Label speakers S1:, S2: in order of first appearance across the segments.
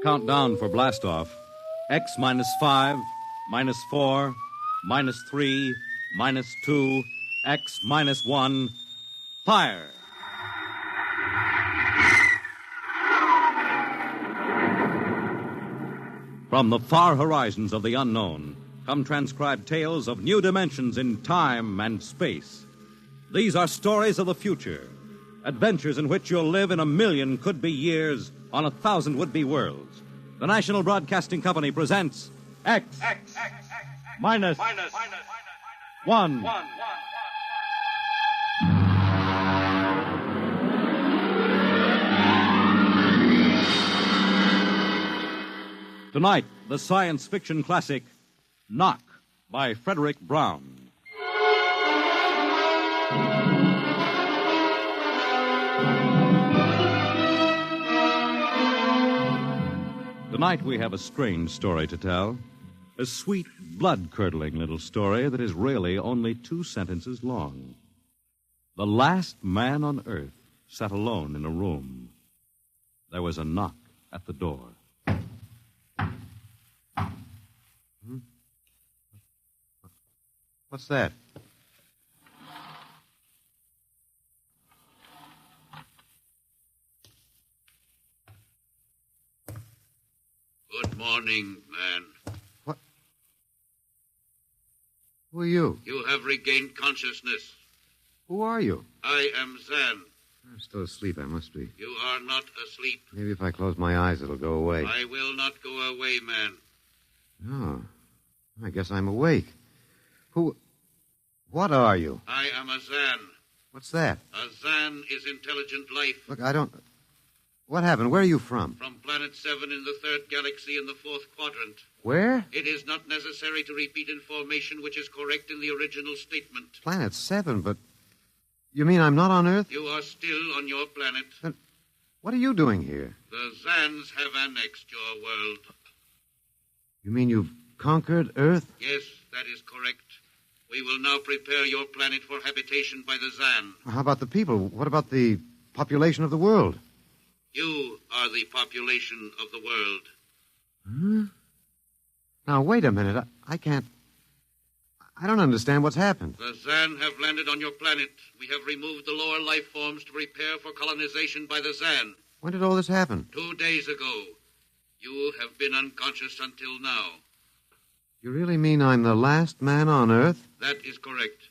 S1: Countdown for blastoff. X minus 5, minus 4, minus 3, minus 2, X minus 1. Fire! From the far horizons of the unknown come transcribed tales of new dimensions in time and space. These are stories of the future, adventures in which you'll live in 1,000,000 could-be years on 1,000 would-be worlds. The National Broadcasting Company presents X minus 1. Tonight, the science fiction classic, Knock, by Frederick Brown. Tonight we have a strange story to tell. A sweet, blood-curdling little story that is really only 2 sentences long. The last man on Earth sat alone in a room. There was a knock at the door.
S2: What's that?
S3: Good morning, man.
S2: What? Who are you?
S3: You have regained consciousness.
S2: Who are you?
S3: I am Zan.
S2: I'm still asleep, I must be.
S3: You are not asleep.
S2: Maybe if I close my eyes, it'll go away.
S3: I will not go away, man.
S2: Oh, I guess I'm awake. What are you?
S3: I am a Zan.
S2: What's that?
S3: A Zan is intelligent life.
S2: Look, I don't... What happened? Where are you from?
S3: From Planet 7 in the 3rd galaxy in the 4th quadrant.
S2: Where?
S3: It is not necessary to repeat information which is correct in the original statement.
S2: Planet 7, but... You mean I'm not on Earth?
S3: You are still on your planet.
S2: Then what are you doing here?
S3: The Zans have annexed your world.
S2: You mean you've conquered Earth?
S3: Yes, that is correct. We will now prepare your planet for habitation by the Zan.
S2: How about the people? What about the population of the world?
S3: You are the population of the world.
S2: Huh? Now, wait a minute. I can't... I don't understand what's happened.
S3: The Zan have landed on your planet. We have removed the lower life forms to prepare for colonization by the Zan.
S2: When did all this happen?
S3: 2 days ago. You have been unconscious until now.
S2: You really mean I'm the last man on Earth?
S3: That is correct.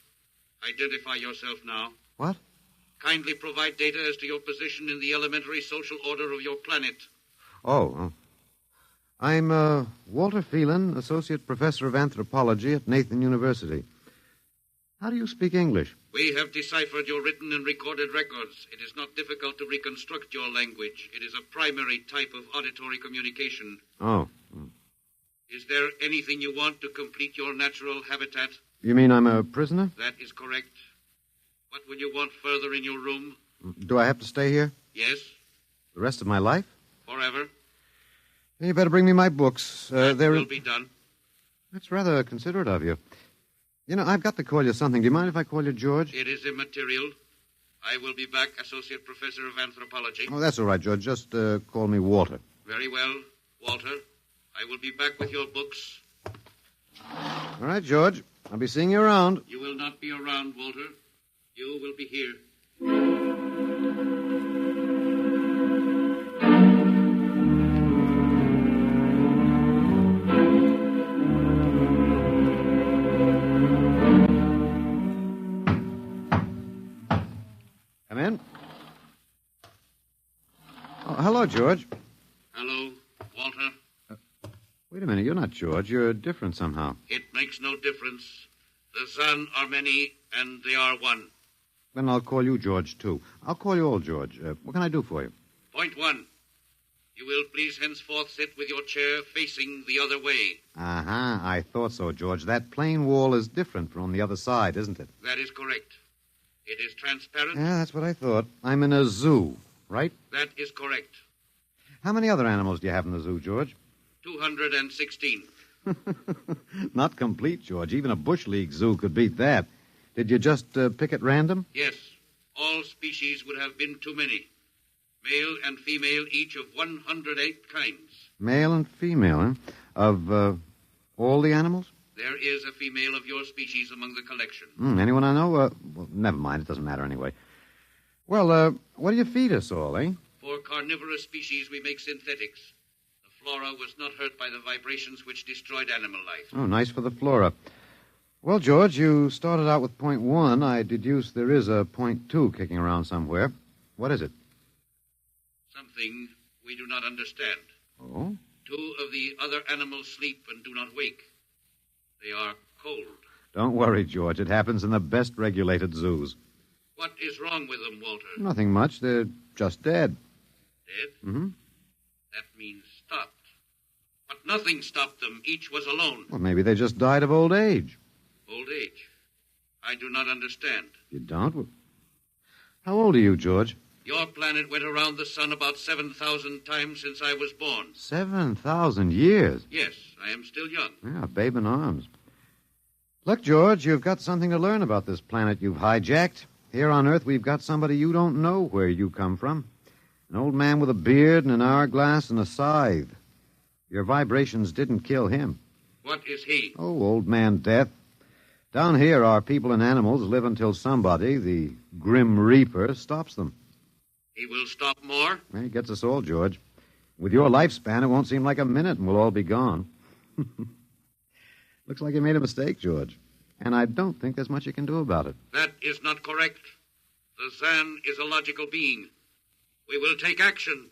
S3: Identify yourself now.
S2: What?
S3: Kindly provide data as to your position in the elementary social order of your planet.
S2: Oh. I'm Walter Phelan, Associate Professor of Anthropology at Nathan University. How do you speak English?
S3: We have deciphered your written and recorded records. It is not difficult to reconstruct your language. It is a primary type of auditory communication.
S2: Oh.
S3: Is there anything you want to complete your natural habitat?
S2: You mean I'm a prisoner?
S3: That is correct. What will you want further in your room?
S2: Do I have to stay here?
S3: Yes.
S2: The rest of my life?
S3: Forever.
S2: You better bring me my books.
S3: That will be done.
S2: That's rather considerate of you. You know, I've got to call you something. Do you mind if I call you George?
S3: It is immaterial. I will be back, Associate Professor of Anthropology.
S2: Oh, that's all right, George. Just call me Walter.
S3: Very well, Walter. I will be back with your books.
S2: All right, George. I'll be seeing you around.
S3: You will not be around, Walter. You will be here.
S2: Come in. Oh, hello, George.
S3: Hello, Walter.
S2: Wait a minute. You're not George. You're different somehow.
S3: It makes no difference. The Zan are many, and they are one.
S2: Then I'll call you George, too. I'll call you old George. What can I do for you?
S3: Point 1. You will please henceforth sit with your chair facing the other way.
S2: Uh-huh. I thought so, George. That plain wall is different from the other side, isn't it?
S3: That is correct. It is transparent.
S2: Yeah, that's what I thought. I'm in a zoo, right?
S3: That is correct.
S2: How many other animals do you have in the zoo, George?
S3: 216.
S2: Not complete, George. Even a Bush League zoo could beat that. Did you just pick at random?
S3: Yes. All species would have been too many. Male and female, each of 108 kinds.
S2: Male and female, huh? Of all the animals?
S3: There is a female of your species among the collection.
S2: Anyone I know? Well, never mind. It doesn't matter anyway. Well, what do you feed us all, eh?
S3: For carnivorous species, we make synthetics. The flora was not hurt by the vibrations which destroyed animal life.
S2: Oh, nice for the flora. Well, George, you started out with point 1. I deduce there is a point 2 kicking around somewhere. What is it?
S3: Something we do not understand.
S2: Oh?
S3: 2 of the other animals sleep and do not wake. They are cold.
S2: Don't worry, George. It happens in the best regulated zoos.
S3: What is wrong with them, Walter?
S2: Nothing much. They're just dead.
S3: Dead?
S2: Mm-hmm.
S3: That means stopped. But nothing stopped them. Each was alone.
S2: Well, maybe they just died of old age.
S3: Old age? I do not understand.
S2: You don't? Well, how old are you, George?
S3: Your planet went around the sun about 7,000 times since I was born.
S2: 7,000 years?
S3: Yes, I am still young.
S2: Yeah, a babe in arms. Look, George, you've got something to learn about this planet you've hijacked. Here on Earth, we've got somebody you don't know where you come from. An old man with a beard and an hourglass and a scythe. Your vibrations didn't kill him.
S3: What is he?
S2: Oh, old man Death. Down here, our people and animals live until somebody, the Grim Reaper, stops them.
S3: He will stop more?
S2: Well, he gets us all, George. With your lifespan, it won't seem like a minute and we'll all be gone. Looks like you made a mistake, George. And I don't think there's much you can do about it.
S3: That is not correct. The Zan is a logical being. We will take action.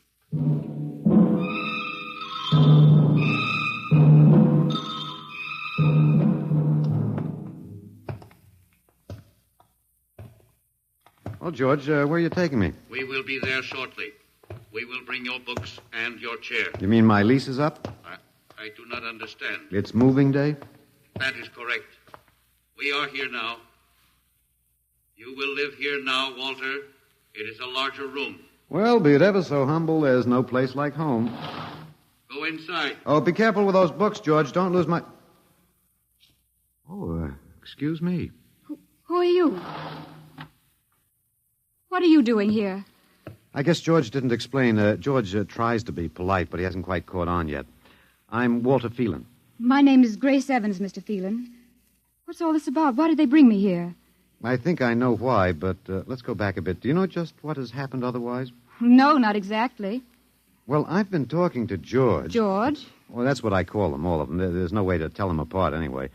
S2: Well, George, where are you taking me?
S3: We will be there shortly. We will bring your books and your chair.
S2: You mean my lease is up?
S3: I do not understand.
S2: It's moving day?
S3: That is correct. We are here now. You will live here now, Walter. It is a larger room.
S2: Well, be it ever so humble, there's no place like home.
S3: Go inside.
S2: Oh, be careful with those books, George. Don't lose my... Oh, excuse me.
S4: Who are you? What are you doing here?
S2: I guess George didn't explain. George tries to be polite, but he hasn't quite caught on yet. I'm Walter Phelan.
S4: My name is Grace Evans, Mr. Phelan. What's all this about? Why did they bring me here?
S2: I think I know why, but let's go back a bit. Do you know just what has happened otherwise?
S4: No, not exactly.
S2: Well, I've been talking to George.
S4: George?
S2: Well, that's what I call them, all of them. There's no way to tell them apart anyway.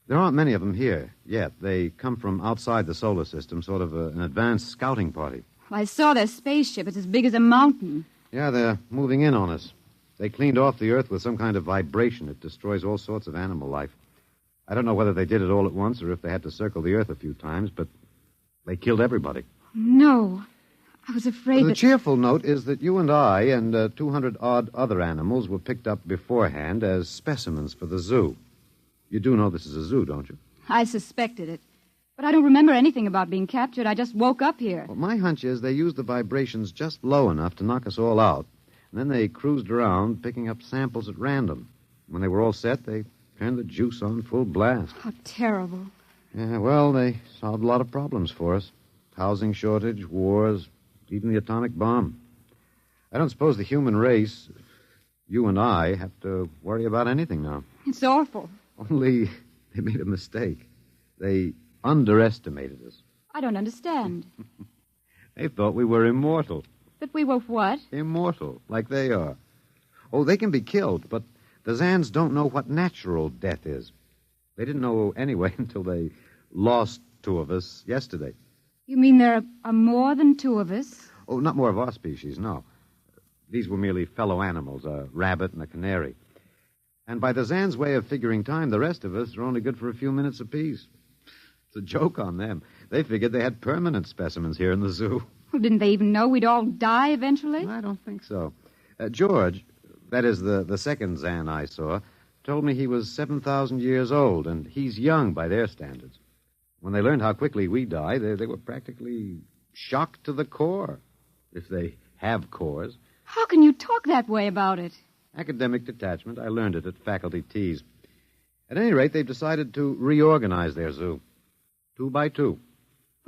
S2: There aren't many of them here yet. They come from outside the solar system, sort of an advanced scouting party.
S4: I saw their spaceship. It's as big as a mountain.
S2: Yeah, they're moving in on us. They cleaned off the Earth with some kind of vibration. It destroys all sorts of animal life. I don't know whether they did it all at once or if they had to circle the Earth a few times, but they killed everybody.
S4: No. I was afraid
S2: The cheerful note is that you and I and 200-odd other animals were picked up beforehand as specimens for the zoo. You do know this is a zoo, don't you?
S4: I suspected it. But I don't remember anything about being captured. I just woke up here.
S2: Well, my hunch is they used the vibrations just low enough to knock us all out. And then they cruised around, picking up samples at random. When they were all set, they turned the juice on full blast.
S4: How terrible.
S2: Yeah, well, they solved a lot of problems for us. Housing shortage, wars, even the atomic bomb. I don't suppose the human race, you and I, have to worry about anything now.
S4: It's awful.
S2: Only they made a mistake. They underestimated us.
S4: I don't understand.
S2: They thought we were immortal.
S4: That we were what?
S2: Immortal, like they are. Oh, they can be killed, but the Zans don't know what natural death is. They didn't know anyway until they lost 2 of us yesterday.
S4: You mean there are more than 2 of us?
S2: Oh, not more of our species, no. These were merely fellow animals, a rabbit and a canary. And by the Zans' way of figuring time, the rest of us are only good for a few minutes apiece. It's a joke on them. They figured they had permanent specimens here in the zoo.
S4: Well, didn't they even know we'd all die eventually?
S2: I don't think so. George, that is the second Zan I saw, told me he was 7,000 years old, and he's young by their standards. When they learned how quickly we die, they were practically shocked to the core, if they have cores.
S4: How can you talk that way about it?
S2: Academic detachment. I learned it at faculty teas. At any rate, they've decided to reorganize their zoo. 2 by 2.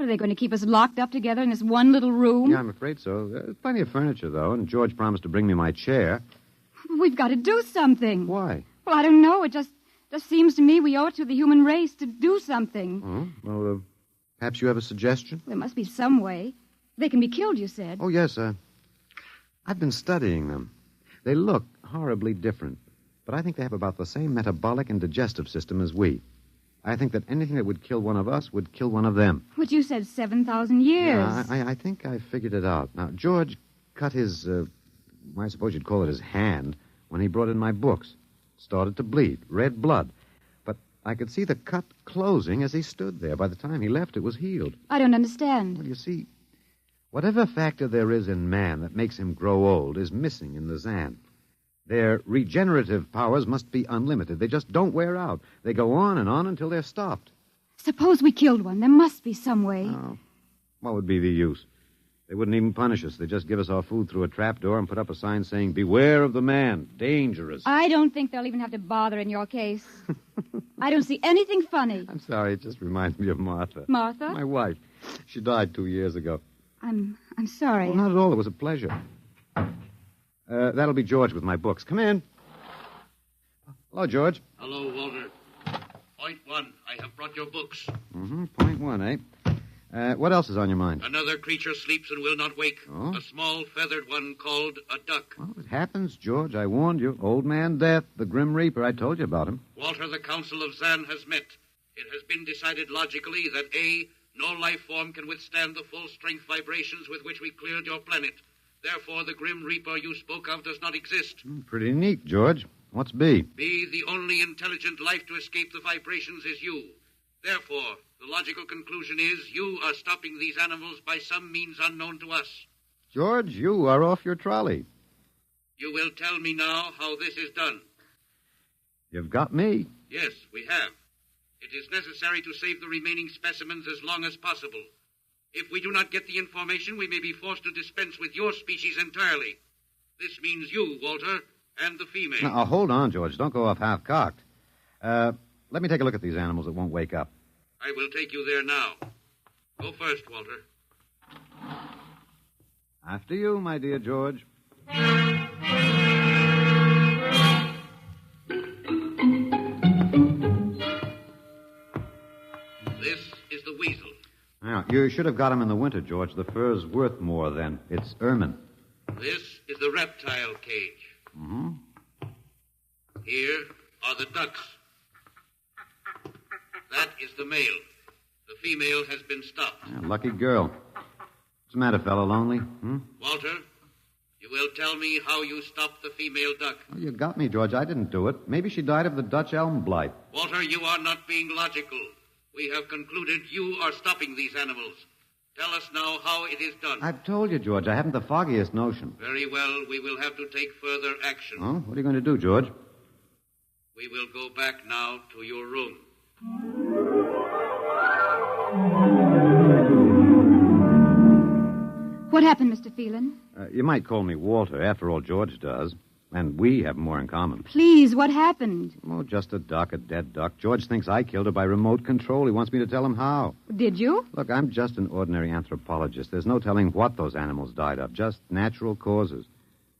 S4: What, are they going to keep us locked up together in this one little room?
S2: Yeah, I'm afraid so. There's plenty of furniture, though, and George promised to bring me my chair.
S4: We've got to do something.
S2: Why?
S4: Well, I don't know. It just seems to me we owe it to the human race to do something.
S2: Oh, well, perhaps you have a suggestion?
S4: There must be some way. They can be killed, you said.
S2: Oh, yes, I've been studying them. They look horribly different, but I think they have about the same metabolic and digestive system as we. I think that anything that would kill one of us would kill one of them.
S4: But you said 7,000 years.
S2: Yeah, I think I figured it out. Now, George cut his, I suppose you'd call it his hand, when he brought in my books. It started to bleed, red blood. But I could see the cut closing as he stood there. By the time he left, it was healed.
S4: I don't understand.
S2: Well, you see, whatever factor there is in man that makes him grow old is missing in the Zan. Their regenerative powers must be unlimited. They just don't wear out. They go on and on until they're stopped.
S4: Suppose we killed one. There must be some way.
S2: Oh, what would be the use? They wouldn't even punish us. They'd just give us our food through a trapdoor and put up a sign saying, "Beware of the man. Dangerous."
S4: I don't think they'll even have to bother in your case. I don't see anything funny.
S2: I'm sorry. It just reminds me of Martha.
S4: Martha?
S2: My wife. She died 2 years ago.
S4: I'm sorry.
S2: Well, not at all. It was a pleasure. That'll be George with my books. Come in. Hello, George.
S3: Hello, Walter. Point one, I have brought your books.
S2: Point one, eh? What else is on your mind?
S3: Another creature sleeps and will not wake.
S2: Oh?
S3: A small feathered one called a duck.
S2: Well, it happens, George. I warned you. Old Man Death, the Grim Reaper. I told you about him.
S3: Walter, the Council of Zan has met. It has been decided logically that A, no life form can withstand the full strength vibrations with which we cleared your planet. Therefore, the Grim Reaper you spoke of does not exist.
S2: Pretty neat, George. What's B?
S3: B, the only intelligent life to escape the vibrations is you. Therefore, the logical conclusion is you are stopping these animals by some means unknown to us.
S2: George, you are off your trolley.
S3: You will tell me now how this is done.
S2: You've got me.
S3: Yes, we have. It is necessary to save the remaining specimens as long as possible. If we do not get the information, we may be forced to dispense with your species entirely. This means you, Walter, and the female.
S2: Now, hold on, George. Don't go off half-cocked. Let me take a look at these animals that won't wake up.
S3: I will take you there now. Go first, Walter.
S2: After you, my dear George.
S3: This is the weasel.
S2: Now, you should have got him in the winter, George. The fur's worth more then. It's ermine.
S3: This is the reptile cage. Here are the ducks. That is the male. The female has been stopped.
S2: Yeah, lucky girl. What's the matter, fellow? Lonely?
S3: Walter, you will tell me how you stopped the female duck.
S2: Oh, you got me, George. I didn't do it. Maybe she died of the Dutch elm blight.
S3: Walter, you are not being logical. We have concluded you are stopping these animals. Tell us now how it is done.
S2: I've told you, George. I haven't the foggiest notion.
S3: Very well. We will have to take further action.
S2: Oh, what are you going to do, George?
S3: We will go back now to your room.
S4: What happened, Mr. Phelan?
S2: You might call me Walter. After all, George does. And we have more in common.
S4: Please, what happened?
S2: Oh, just a duck, a dead duck. George thinks I killed her by remote control. He wants me to tell him how.
S4: Did you?
S2: Look, I'm just an ordinary anthropologist. There's no telling what those animals died of, just natural causes.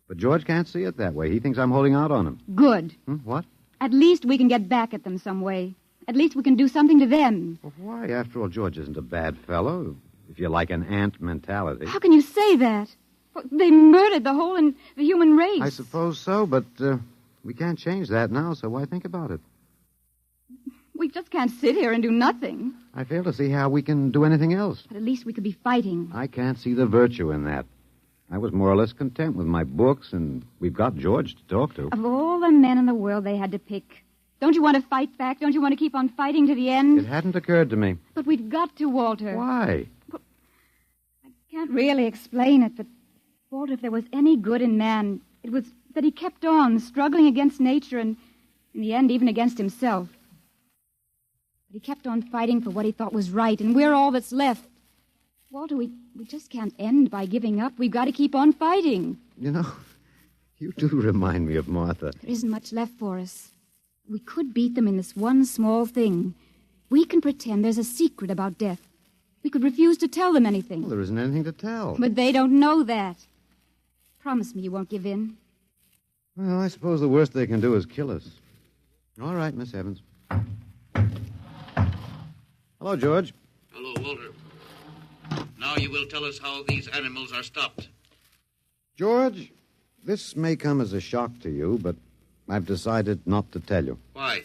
S2: But George can't see it that way. He thinks I'm holding out on him.
S4: Good.
S2: What?
S4: At least we can get back at them some way. At least we can do something to them.
S2: Well, why? After all, George isn't a bad fellow, if you like an ant mentality.
S4: How can you say that? Well, they murdered the human race.
S2: I suppose so, but we can't change that now, so why think about it?
S4: We just can't sit here and do nothing.
S2: I fail to see how we can do anything else.
S4: But at least we could be fighting.
S2: I can't see the virtue in that. I was more or less content with my books, and we've got George to talk to.
S4: Of all the men in the world they had to pick, don't you want to fight back? Don't you want to keep on fighting to the end?
S2: It hadn't occurred to me.
S4: But we've got to, Walter.
S2: Why?
S4: I can't really explain it, but, Walter, if there was any good in man, it was that he kept on struggling against nature and, in the end, even against himself. But he kept on fighting for what he thought was right, and we're all that's left. Walter, we just can't end by giving up. We've got to keep on fighting.
S2: You know, you do remind me of Martha.
S4: There isn't much left for us. We could beat them in this one small thing. We can pretend there's a secret about death. We could refuse to tell them anything.
S2: Well, there isn't anything to tell.
S4: But they don't know that. Promise me you won't give in.
S2: Well, I suppose the worst they can do is kill us. All right, Miss Evans. Hello, George.
S3: Hello, Walter. Now you will tell us how these animals are stopped.
S2: George, this may come as a shock to you, but I've decided not to tell you.
S3: Why?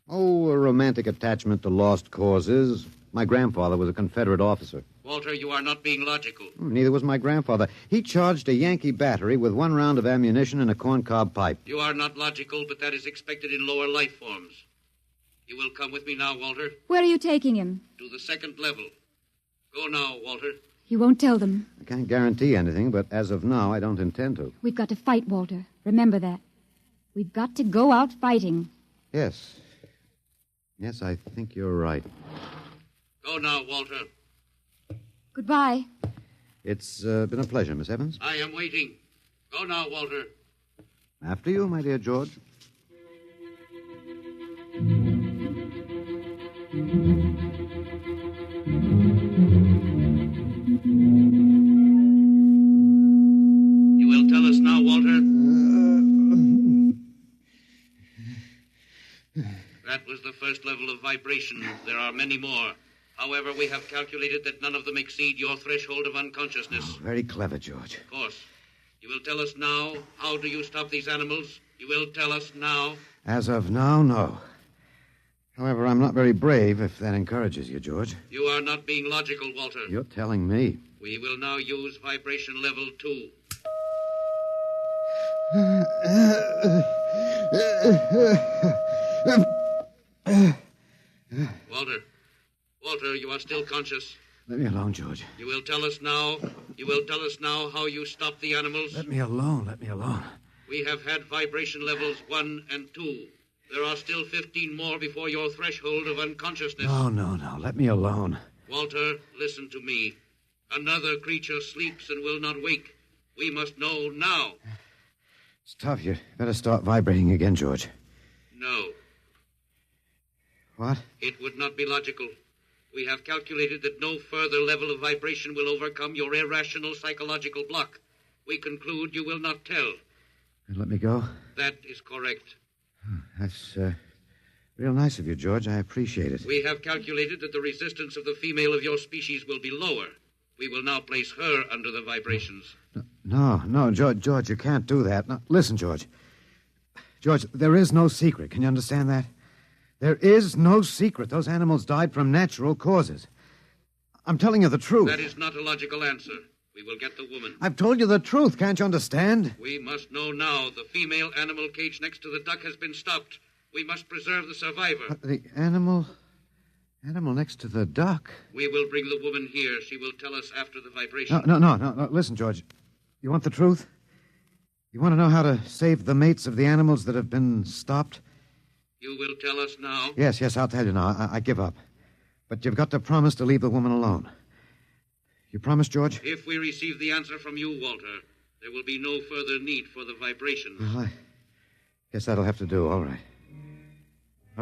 S2: Oh, a romantic attachment to lost causes. My grandfather was a Confederate officer.
S3: Walter, you are not being logical.
S2: Neither was my grandfather. He charged a Yankee battery with 1 round of ammunition and a corncob pipe.
S3: You are not logical, but that is expected in lower life forms. You will come with me now, Walter.
S4: Where are you taking him?
S3: To the 2nd level. Go now, Walter.
S4: You won't tell them.
S2: I can't guarantee anything, but as of now, I don't intend to.
S4: We've got to fight, Walter. Remember that. We've got to go out fighting.
S2: Yes. Yes, I think you're right.
S3: Go now, Walter.
S4: Goodbye.
S2: It's been a pleasure, Miss Evans.
S3: I am waiting. Go now, Walter.
S2: After you, my dear George.
S3: You will tell us now, Walter? That was the 1st level of vibration. There are many more. However, we have calculated that none of them exceed your threshold of unconsciousness.
S2: Oh, very clever, George.
S3: Of course. You will tell us now, how do you stop these animals? You will tell us now?
S2: As of now, no. However, I'm not very brave, if that encourages you, George.
S3: You are not being logical, Walter.
S2: You're telling me.
S3: We will now use vibration level 2. Walter, you are still conscious.
S2: Let me alone, George.
S3: You will tell us now how you stop the animals?
S2: Let me alone.
S3: We have had vibration levels 1 and 2. There are still 15 more before your threshold of unconsciousness.
S2: No. Let me alone.
S3: Walter, listen to me. Another creature sleeps and will not wake. We must know now.
S2: It's tough. You better start vibrating again, George.
S3: No.
S2: What?
S3: It would not be logical. We have calculated that no further level of vibration will overcome your irrational psychological block. We conclude you will not tell.
S2: And let me go?
S3: That is correct.
S2: That's real nice of you, George. I appreciate it.
S3: We have calculated that the resistance of the female of your species will be lower. We will now place her under the vibrations.
S2: No, George, you can't do that. No, listen, George. George, there is no secret. Can you understand that? There is no secret. Those animals died from natural causes. I'm telling you the truth.
S3: That is not a logical answer. We will get the woman.
S2: I've told you the truth. Can't you understand?
S3: We must know now. The female animal cage next to the duck has been stopped. We must preserve the survivor.
S2: The animal next to the duck?
S3: We will bring the woman here. She will tell us after the vibration.
S2: No. Listen, George. You want the truth? You want to know how to save the mates of the animals that have been stopped?
S3: You will tell us now?
S2: Yes, I'll tell you now. I give up. But you've got to promise to leave the woman alone. You promise, George?
S3: If we receive the answer from you, Walter, there will be no further need for the vibrations.
S2: Well, I guess that'll have to do. All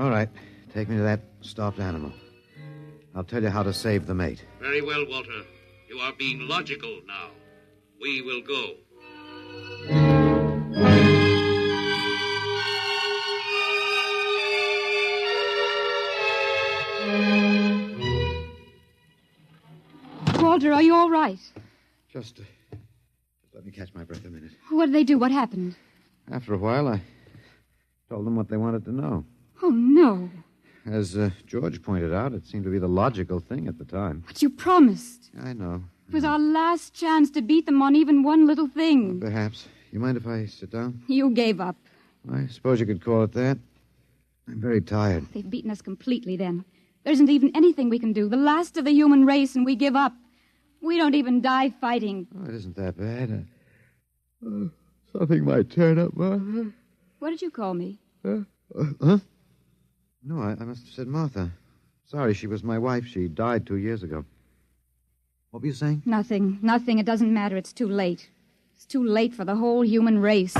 S2: right. Take me to that stopped animal. I'll tell you how to save the mate.
S3: Very well, Walter. You are being logical now. We will go.
S4: Walter, are you all right?
S2: Just let me catch my breath a minute.
S4: What did they do? What happened?
S2: After a while, I told them what they wanted to know.
S4: Oh, no.
S2: As George pointed out, it seemed to be the logical thing at the time.
S4: But you promised.
S2: I know.
S4: It was our last chance to beat them on even one little thing.
S2: Perhaps. You mind if I sit down?
S4: You gave up.
S2: I suppose you could call it that. I'm very tired.
S4: They've beaten us completely then. There isn't even anything we can do. The last of the human race, and we give up. We don't even die fighting.
S2: Oh, it isn't that bad. Something might turn up, Martha.
S4: What did you call me?
S2: Huh? No, I must have said Martha. Sorry, she was my wife. She died 2 years ago. What were you saying?
S4: Nothing. It doesn't matter. It's too late. It's too late for the whole human race.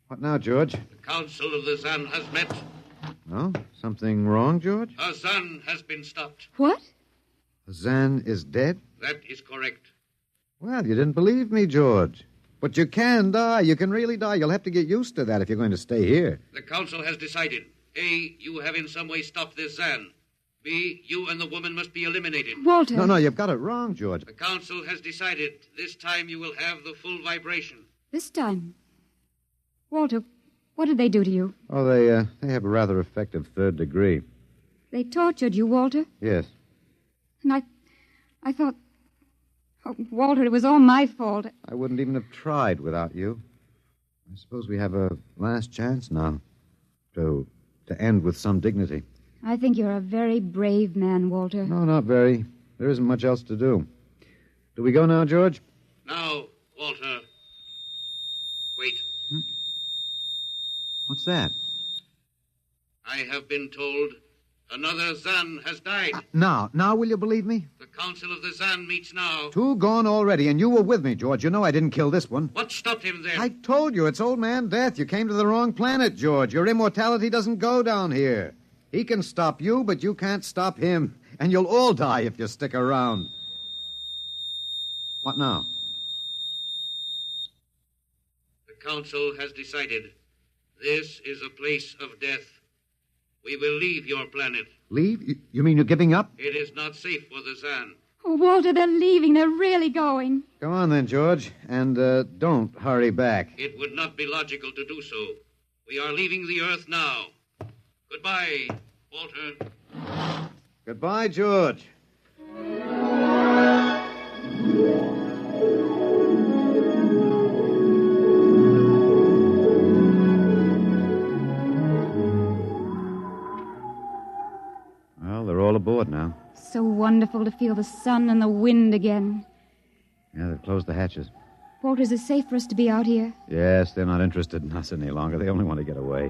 S2: What now, George?
S3: The Council of the Zan has met.
S2: No? Something wrong, George?
S3: Our Zan has been stopped.
S4: What?
S2: Zan is dead?
S3: That is correct.
S2: Well, you didn't believe me, George. But you can die. You can really die. You'll have to get used to that if you're going to stay here.
S3: The council has decided. A, you have in some way stopped this Zan. B, you and the woman must be eliminated.
S4: Walter.
S2: No, you've got it wrong, George.
S3: The council has decided. This time you will have the full vibration.
S4: This time. Walter, what did they do to you?
S2: Oh, they have a rather effective third degree.
S4: They tortured you, Walter?
S2: Yes.
S4: And I thought... Oh, Walter, it was all my fault.
S2: I wouldn't even have tried without you. I suppose we have a last chance now to end with some dignity.
S4: I think you're a very brave man, Walter.
S2: No, not very. There isn't much else to do. Do we go now, George?
S3: Now, Walter. Wait.
S2: What's that?
S3: I have been told another Zan has died.
S2: Now will you believe me?
S3: The council of the Zan meets now.
S2: 2 gone already, and you were with me, George. You know I didn't kill this one.
S3: What stopped him then?
S2: I told you, it's old man Death. You came to the wrong planet, George. Your immortality doesn't go down here. He can stop you, but you can't stop him. And you'll all die if you stick around. What now?
S3: The council has decided. This is a place of death. We will leave your planet.
S2: Leave? You mean you're giving up?
S3: It is not safe for the Zan.
S4: Oh, Walter, they're leaving. They're really going.
S2: Go on then, George. And don't hurry back.
S3: It would not be logical to do so. We are leaving the Earth now. Goodbye, Walter.
S2: Goodbye, George. Well, they're all aboard now.
S4: So wonderful to feel the sun and the wind again.
S2: Yeah, they've closed the hatches.
S4: Walter, is it safe for us to be out here?
S2: Yes, they're not interested in us any longer. They only want to get away.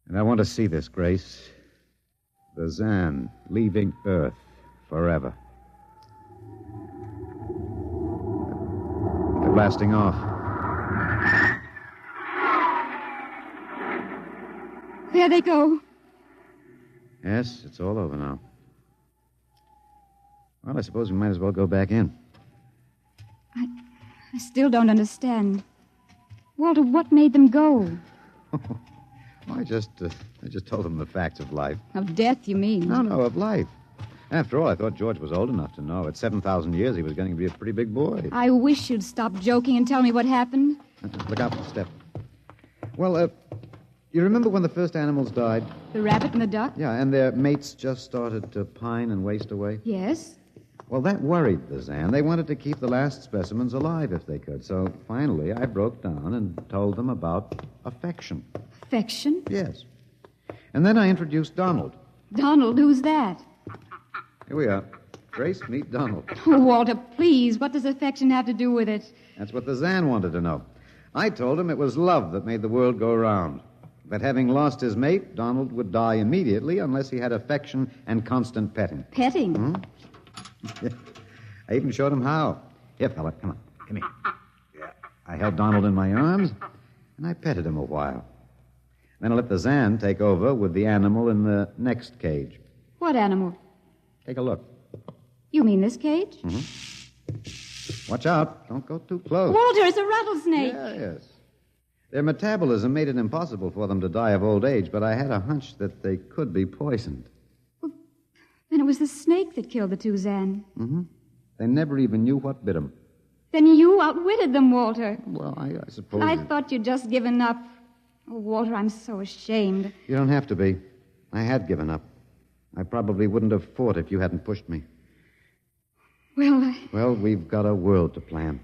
S2: And I want to see this, Grace. The Zan leaving Earth forever. They're blasting off.
S4: There they go.
S2: Yes, it's all over now. Well, I suppose we might as well go back in.
S4: I still don't understand. Walter, what made them go?
S2: I just told them the facts of life.
S4: Of death, you mean?
S2: No, of life. After all, I thought George was old enough to know. At 7,000 years, he was going to be a pretty big boy.
S4: I wish you'd stop joking and tell me what happened.
S2: Look out for the step. Well, you remember when the first animals died?
S4: The rabbit and the duck?
S2: Yeah, and their mates just started to pine and waste away?
S4: Yes.
S2: Well, that worried the Zan. They wanted to keep the last specimens alive if they could. So finally, I broke down and told them about affection.
S4: Affection?
S2: Yes. And then I introduced Donald.
S4: Donald, who's that?
S2: Here we are. Grace, meet Donald.
S4: Oh, Walter, please, what does affection have to do with it?
S2: That's what the Zan wanted to know. I told him it was love that made the world go round. That having lost his mate, Donald would die immediately unless he had affection and constant petting.
S4: Petting?
S2: Hmm? I even showed him how. Here, fella, come on. Come here. Yeah. I held Donald in my arms, and I petted him a while. Then I let the Zan take over with the animal in the next cage.
S4: What animal?
S2: Take a look.
S4: You mean this cage?
S2: Mm-hmm. Watch out. Don't go too close.
S4: Walter, it's a rattlesnake.
S2: Yes. Their metabolism made it impossible for them to die of old age, but I had a hunch that they could be poisoned.
S4: Well, then it was the snake that killed the two Zan.
S2: Mm-hmm. They never even knew what bit them.
S4: Then you outwitted them, Walter.
S2: Well, I suppose...
S4: I thought you'd just given up. Oh, Walter, I'm so ashamed.
S2: You don't have to be. I had given up. I probably wouldn't have fought if you hadn't pushed me. Well, we've got a world to plan.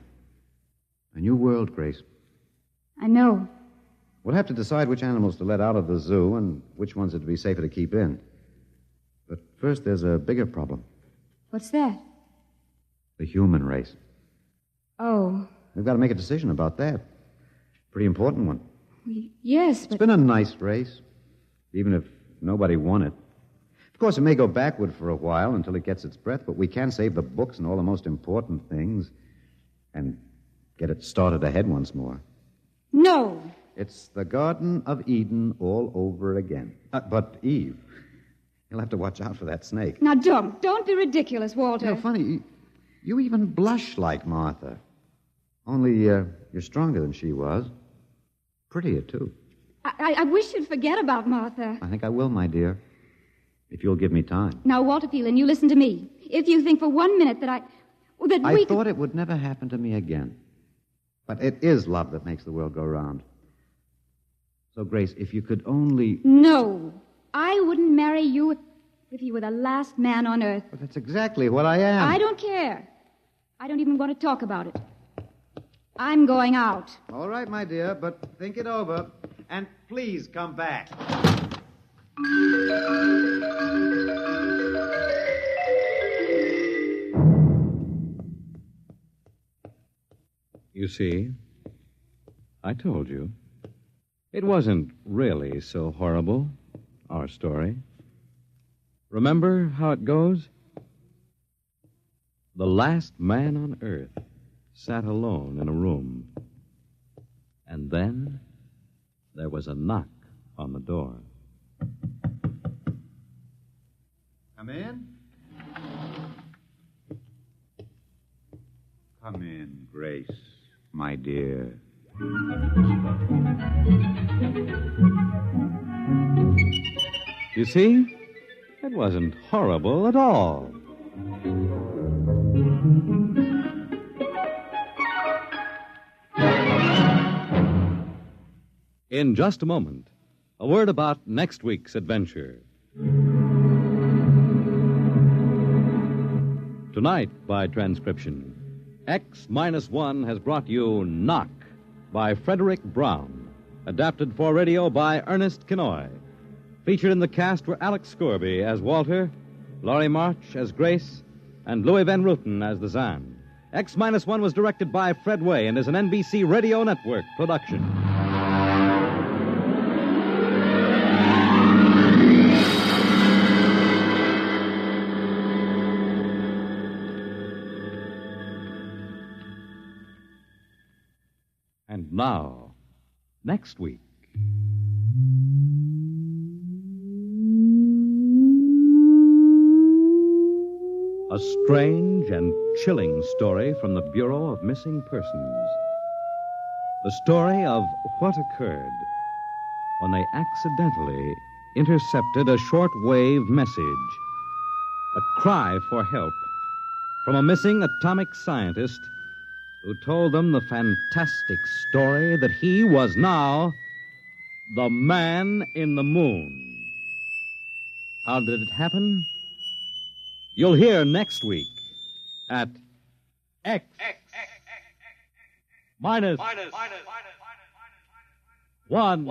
S2: A new world, Grace.
S4: I know.
S2: We'll have to decide which animals to let out of the zoo and which ones it'd be safer to keep in. But first, there's a bigger problem.
S4: What's that?
S2: The human race.
S4: Oh.
S2: We've got to make a decision about that. Pretty important one.
S4: Yes, but...
S2: It's been a nice race, even if nobody won it. Of course, it may go backward for a while until it gets its breath, but we can save the books and all the most important things and get it started ahead once more.
S4: No.
S2: It's the Garden of Eden all over again. But, Eve, you'll have to watch out for that snake.
S4: Now, don't be ridiculous, Walter.
S2: You know, funny, you even blush like Martha. Only you're stronger than she was. Prettier, too.
S4: I wish you'd forget about Martha.
S2: I think I will, my dear, if you'll give me time.
S4: Now, Walter Phelan, you listen to me. If you think for 1 minute that
S2: I thought it would never happen to me again. But it is love that makes the world go round. So, Grace, if you could only...
S4: No, I wouldn't marry you if you were the last man on earth.
S2: But that's exactly what I am.
S4: I don't care. I don't even want to talk about it. I'm going out.
S2: All right, my dear, but think it over. And please come back.
S1: You see, I told you. It wasn't really so horrible, our story. Remember how it goes? The last man on earth sat alone in a room. And then there was a knock on the door.
S2: Come in. Come in, Grace, my dear.
S1: You see, it wasn't horrible at all. In just a moment, a word about next week's adventure. Tonight, by transcription, X-1 has brought you Knock by Frederick Brown, adapted for radio by Ernest Kinoy. Featured in the cast were Alex Scorby as Walter, Laurie March as Grace, and Louis Van Ruten as the Zan. X-1 was directed by Fred Way and is an NBC Radio Network production. And now, next week. A strange and chilling story from the Bureau of Missing Persons. The story of what occurred when they accidentally intercepted a short-wave message, a cry for help from a missing atomic scientist who told them the fantastic story that he was now the man in the moon. How did it happen? You'll hear next week at X minus 1.